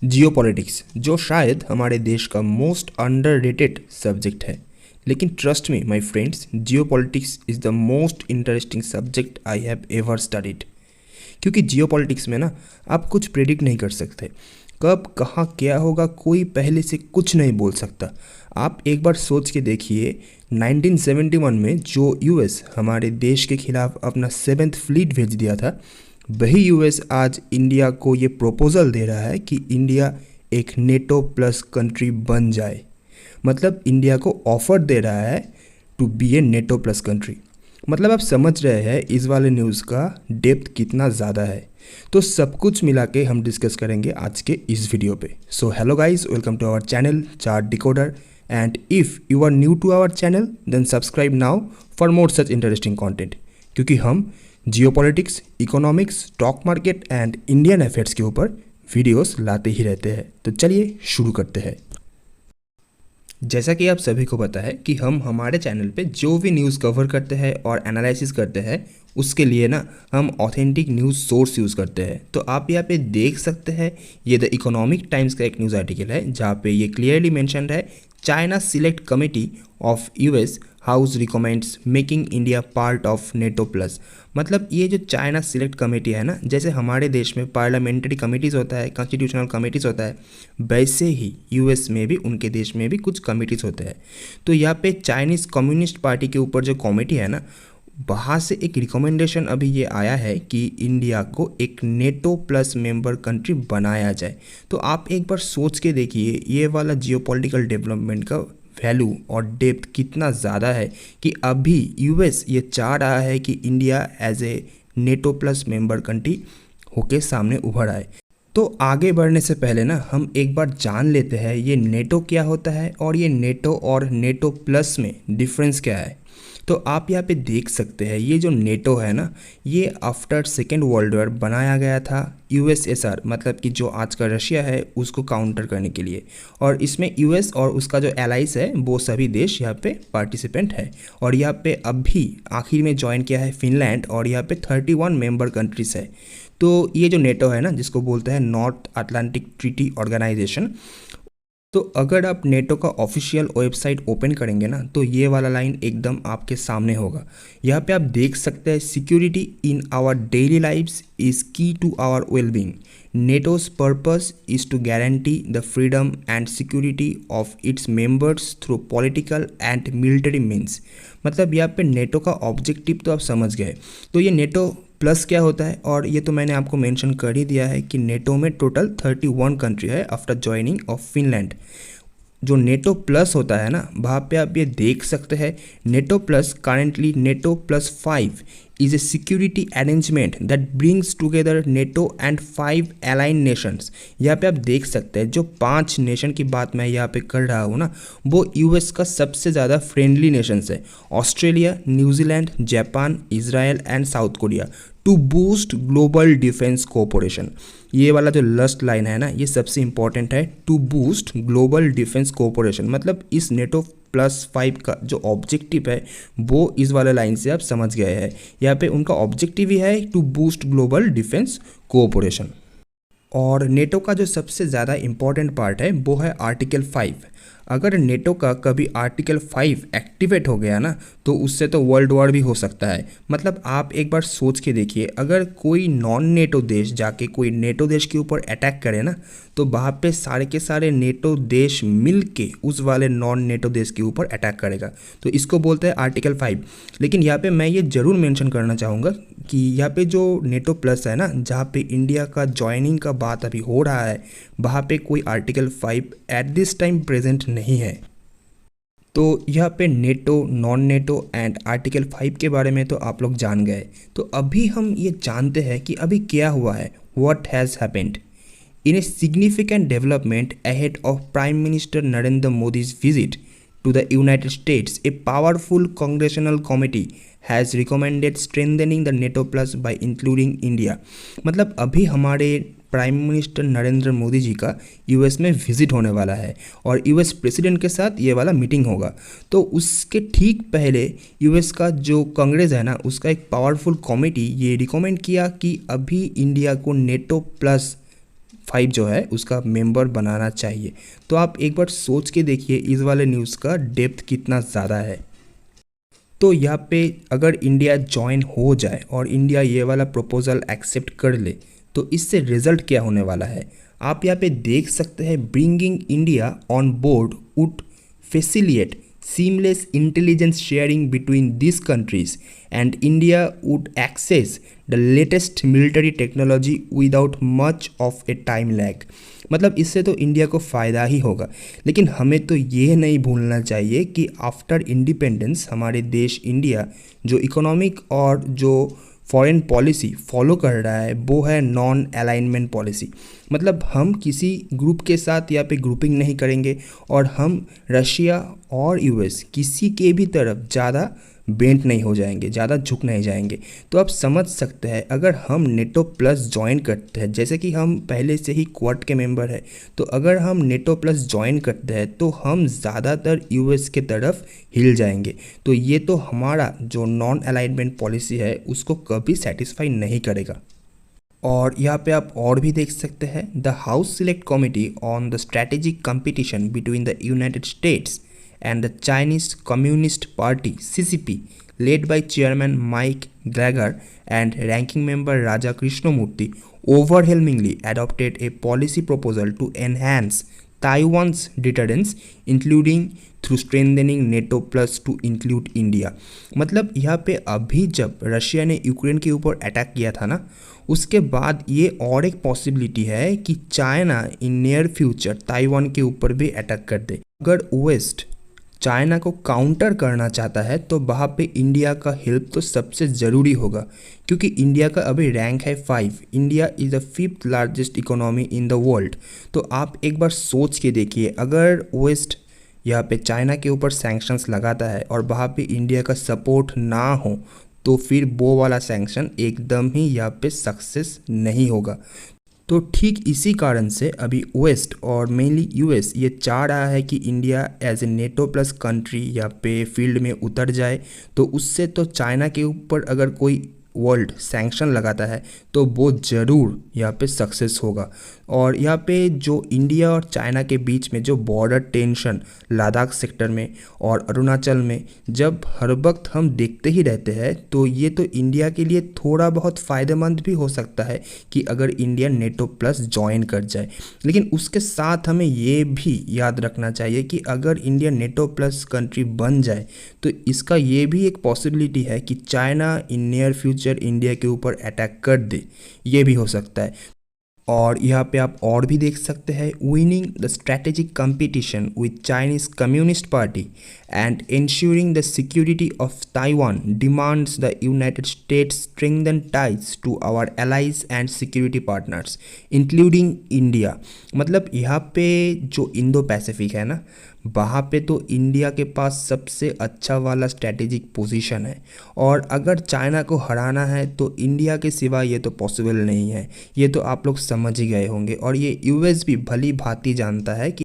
Geopolitics जो शायद हमारे देश का मोस्ट अंडररेटेड सब्जेक्ट है, लेकिन trust me my friends, geopolitics is the most interesting subject I have ever studied. क्योंकि जियोपॉलिटिक्स में ना आप कुछ प्रेडिक्ट नहीं कर सकते, कब कहाँ क्या होगा कोई पहले से कुछ नहीं बोल सकता। आप एक बार सोच के देखिए, 1971 में जो यूएस हमारे देश के खिलाफ अपना 7th फ्लीट भेज दिया था, वही यूएस आज इंडिया को ये प्रपोजल दे रहा है कि इंडिया एक नेटो प्लस कंट्री बन जाए। मतलब इंडिया को ऑफर दे रहा है to be a NATO plus country. मतलब आप समझ रहे हैं इस वाले न्यूज़ का डेप्थ कितना ज़्यादा है। तो सब कुछ मिला के हम डिस्कस करेंगे आज के इस वीडियो पे। So hello guys, welcome to our channel Chart Decoder, and if you are new to our channel then subscribe now for more such interesting content. क्योंकि हम geopolitics, economics, stock market and Indian affairs के ऊपर videos लाते ही रहते हैं। तो चलिए शुरू करते हैं। जैसा कि आप सभी को पता है कि हम हमारे चैनल पे जो भी न्यूज़ कवर करते हैं और एनालिसिस करते हैं, उसके लिए ना हम ऑथेंटिक न्यूज़ सोर्स यूज़ करते हैं। तो आप यहाँ पे देख सकते हैं, ये द इकोनॉमिक टाइम्स का एक न्यूज़ आर्टिकल है जहाँ पे ये क्लियरली मेंशन है, China select committee of US house recommends making India part of NATO plus. मतलब ये जो चाइना सिलेक्ट कमेटी है ना, जैसे हमारे देश में पार्लियामेंट्री कमेटीज़ होता है, कॉन्स्टिट्यूशनल कमेटीज़ होता है, वैसे ही यूएस में भी, उनके देश में भी कुछ कमेटीज़ होते हैं। तो यहाँ पे चाइनीज़ कम्युनिस्ट पार्टी के ऊपर जो कमेटी है ना, वहाँ से एक रिकमेंडेशन अभी ये आया है कि इंडिया को एक नेटो प्लस मेंबर कंट्री बनाया जाए। तो आप एक बार सोच के देखिए ये वाला जियोपॉलिटिकल डेवलपमेंट का वैल्यू और डेप्थ कितना ज़्यादा है कि अभी यूएस ये चाह रहा है कि India as a NATO plus member country होके सामने उभर आए। तो आगे बढ़ने से पहले ना हम एक बार जान लेते हैं ये नेटो क्या होता है और ये नेटो और नेटो प्लस में डिफरेंस क्या है। तो आप यहाँ पे देख सकते हैं, ये जो नेटो है ना, ये आफ्टर सेकेंड वर्ल्ड वॉर बनाया गया था यूएसएसआर, मतलब कि जो आज का रशिया है उसको काउंटर करने के लिए। और इसमें यूएस और उसका जो एलाइज है वो सभी देश यहाँ पे पार्टिसिपेंट है। और यहाँ पे अभी आखिर में ज्वाइन किया है फिनलैंड, और यहाँ पे 31 मेंबर कंट्रीज़ है। तो ये जो नेटो है ना, जिसको बोलते हैं नॉर्थ अटलांटिक ट्रीटी ऑर्गेनाइजेशन, तो अगर आप नेटो का ऑफिशियल वेबसाइट ओपन करेंगे ना, तो ये वाला लाइन एकदम आपके सामने होगा। यहाँ पे आप देख सकते हैं, security in our daily lives is key to our wellbeing. NATO's purpose is to guarantee the freedom and security of its members through political and military means. मतलब यहाँ पे नेटो का ऑब्जेक्टिव तो आप समझ गए। तो ये नेटो प्लस क्या होता है, और ये तो मैंने आपको मेंशन कर ही दिया है कि नेटो में टोटल 31 कंट्री है आफ्टर ज्वाइनिंग ऑफ फिनलैंड। जो नेटो प्लस होता है ना, वहाँ पे आप ये देख सकते हैं, NATO plus currently NATO plus 5 is a security arrangement that brings together NATO and 5 allied nations। यहाँ पे आप देख सकते हैं जो 5 नेशन की बात मैं यहाँ पे कर रहा हूँ ना, वो यूएस का सबसे ज़्यादा फ्रेंडली नेशंस है, Australia, New Zealand, Japan, Israel and South Korea, to boost global defence cooperation. ये वाला जो लास्ट लाइन है ना, ये सबसे इंपॉर्टेंट है, to boost global defence cooperation. मतलब इस नेटो प्लस 5 का जो ऑब्जेक्टिव है वो इस वाले लाइन से आप समझ गए हैं। यहाँ पे उनका ऑब्जेक्टिव ही है to boost global defence cooperation. और नेटो का जो सबसे ज़्यादा इम्पॉर्टेंट पार्ट है वो है आर्टिकल 5। अगर नेटो का कभी आर्टिकल 5 एक्टिवेट हो गया ना, तो उससे तो वर्ल्ड वॉर भी हो सकता है। मतलब आप एक बार सोच के देखिए, अगर कोई नॉन नेटो देश जाके कोई नेटो देश के ऊपर अटैक करे ना, तो वहाँ पे सारे के सारे नेटो देश मिल के उस वाले नॉन नेटो देश के ऊपर अटैक करेगा। तो इसको बोलते हैं आर्टिकल 5। लेकिन यहाँ पे मैं ये ज़रूर मेंशन करना चाहूँगा कि यहाँ पे जो नेटो प्लस है ना, जहाँ पे इंडिया का ज्वाइनिंग का बात अभी हो रहा है, वहाँ पे कोई article 5 at this time present नहीं है। तो यहाँ पे NATO, non NATO and article 5 के बारे में तो आप लोग जान गए। तो अभी हम ये जानते हैं कि अभी क्या हुआ है, what has happened in a significant development ahead of prime minister Narendra Modi's visit to the United States, a powerful congressional committee has recommended strengthening the NATO plus by including India। मतलब अभी हमारे प्राइम मिनिस्टर नरेंद्र मोदी जी का US में visit होने वाला है और US president के साथ ये वाला मीटिंग होगा। तो उसके ठीक पहले यूएस का जो कांग्रेस है ना, उसका एक पावरफुल कमेटी ये रिकमेंड किया कि अभी इंडिया को नेटो प्लस 5 जो है उसका मेंबर बनाना चाहिए। तो आप एक बार सोच के देखिए इस वाले न्यूज़ का डेप्थ कितना ज़्यादा है। तो यहाँ पे अगर इंडिया ज्वाइन हो जाए और इंडिया ये वाला प्रपोजल एक्सेप्ट कर ले तो इससे रिजल्ट क्या होने वाला है आप यहाँ पे देख सकते हैं। Bringing India on board would facilitate seamless intelligence sharing between these countries and India would access the latest military technology without much of a time lag। मतलब इससे तो इंडिया को फ़ायदा ही होगा, लेकिन हमें तो ये नहीं भूलना चाहिए कि आफ्टर इंडिपेंडेंस हमारे देश इंडिया जो इकोनॉमिक और जो फॉरेन पॉलिसी फॉलो कर रहा है वो है नॉन अलाइनमेंट पॉलिसी। मतलब हम किसी ग्रुप के साथ यहाँ पे ग्रुपिंग नहीं करेंगे और हम रशिया और यूएस किसी के भी तरफ ज़्यादा बेंट नहीं हो जाएंगे, ज़्यादा झुक नहीं जाएंगे। तो आप समझ सकते हैं अगर हम नेटो प्लस ज्वाइन करते हैं, जैसे कि हम पहले से ही क्वाड के मेंबर हैं, तो अगर हम नेटो प्लस ज्वाइन करते हैं तो हम ज़्यादातर यूएस के तरफ हिल जाएंगे। तो ये तो हमारा जो नॉन अलाइनमेंट पॉलिसी है उसको कभी सेटिस्फाई नहीं करेगा। और यहाँ पे आप और भी देख सकते हैं the house select committee on the strategic competition between the United states and the Chinese Communist Party (CCP), led by Chairman Mike Gregor and Ranking Member Raja Krishnamurthy, overwhelmingly adopted a policy proposal to enhance Taiwan's deterrence, including through strengthening NATO plus to include India। मतलब यहाँ पे अभी जब Russia ने Ukraine के ऊपर attack किया था ना, उसके बाद ये और एक पॉसिबिलिटी है कि China in near future Taiwan के ऊपर भी अटैक कर दे। अगर वेस्ट चाइना को काउंटर करना चाहता है तो वहाँ पे इंडिया का हेल्प तो सबसे ज़रूरी होगा, क्योंकि इंडिया का अभी रैंक है 5। India is the 5th largest economy in the world. तो आप एक बार सोच के देखिए अगर वेस्ट यहाँ पे चाइना के ऊपर सैंक्शंस लगाता है और वहाँ पे इंडिया का सपोर्ट ना हो तो फिर वो वाला सैंक्शन एकदम ही यहाँ पे सक्सेस नहीं होगा। तो ठीक इसी कारण से अभी वेस्ट और मेनली यूएस ये चाह रहा है कि India as a NATO plus country यहाँ पे फील्ड में उतर जाए। तो उससे तो चाइना के ऊपर अगर कोई वर्ल्ड सैंक्शन लगाता है तो वो ज़रूर यहाँ पे सक्सेस होगा। और यहाँ पे जो इंडिया और चाइना के बीच में जो बॉर्डर टेंशन लद्दाख सेक्टर में और अरुणाचल में जब हर वक्त हम देखते ही रहते हैं, तो ये तो इंडिया के लिए थोड़ा बहुत फ़ायदेमंद भी हो सकता है कि अगर इंडिया नेटो प्लस ज्वाइन कर जाए। लेकिन उसके साथ हमें ये भी याद रखना चाहिए कि अगर इंडिया नेटो प्लस कंट्री बन जाए तो इसका ये भी एक पॉसिबिलिटी है कि China in near future India के ऊपर अटैक कर दे, ये भी हो सकता है। और यहाँ पे आप और भी देख सकते हैं winning the strategic competition with Chinese communist party and ensuring the security of Taiwan demands the United States strengthen ties to our allies and security partners including India। मतलब यहाँ पे जो इंडो पैसिफिक है ना, वहाँ पे तो इंडिया के पास सबसे अच्छा वाला स्ट्रैटेजिक पोजीशन है। और अगर चाइना को हराना है तो इंडिया के सिवा ये तो पॉसिबल नहीं है, ये तो आप लोग समझ ही गए होंगे। और ये यूएस भी भली भांति जानता है कि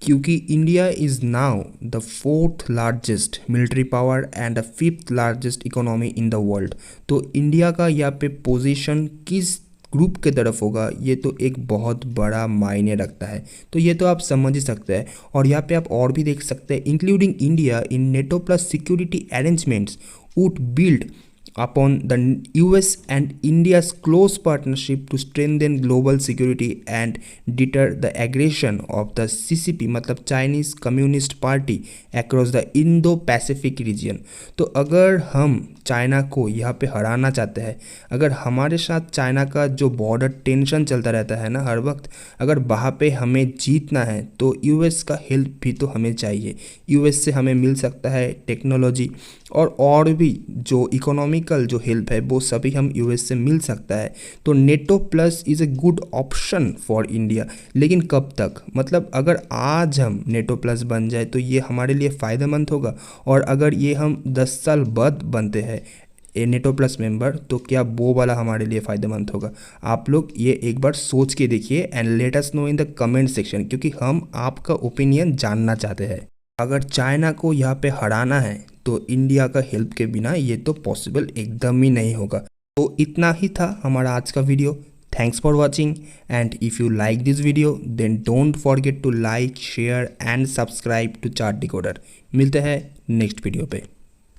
क्योंकि India is now the 4th largest military power and the 5th largest economy in the world. तो इंडिया का यहाँ पे पोजीशन किस ग्रुप के तरफ होगा ये तो एक बहुत बड़ा मायने रखता है। तो ये तो आप समझ ही सकते हैं। और यहाँ पे आप और भी देख सकते हैं including India in NATO plus security arrangements would build upon the US and India's close partnership to strengthen global security and deter the aggression of the CCP मतलब Chinese Communist Party across the Indo-Pacific region। तो अगर हम China को यहाँ पे हराना चाहते हैं, अगर हमारे साथ चाइना का जो बॉर्डर टेंशन चलता रहता है ना हर वक्त, अगर वहाँ पे हमें जीतना है तो यूएस का हेल्प भी तो हमें चाहिए। यूएस से हमें मिल सकता है टेक्नोलॉजी और भी जो इकोनॉमिकल जो हेल्प है वो सभी हम यूएस से मिल सकता है। तो NATO plus is a good option for India. लेकिन कब तक, मतलब अगर आज हम नेटो प्लस बन जाए तो ये हमारे लिए फ़ायदेमंद होगा, और अगर ये हम 10 साल बाद बनते हैं ए नेटो प्लस मेंबर तो क्या वो वाला हमारे लिए फ़ायदेमंद होगा। आप लोग ये एक बार सोच के देखिए and let us know in the comment section, क्योंकि हम आपका ओपिनियन जानना चाहते हैं। अगर चाइना को यहाँ पे हराना है तो इंडिया का हेल्प के बिना ये तो पॉसिबल एकदम ही नहीं होगा। तो इतना ही था हमारा आज का video. Thanks for watching and if you like this video then don't forget to like share and subscribe to Chart Decoder. मिलते हैं नेक्स्ट वीडियो पे।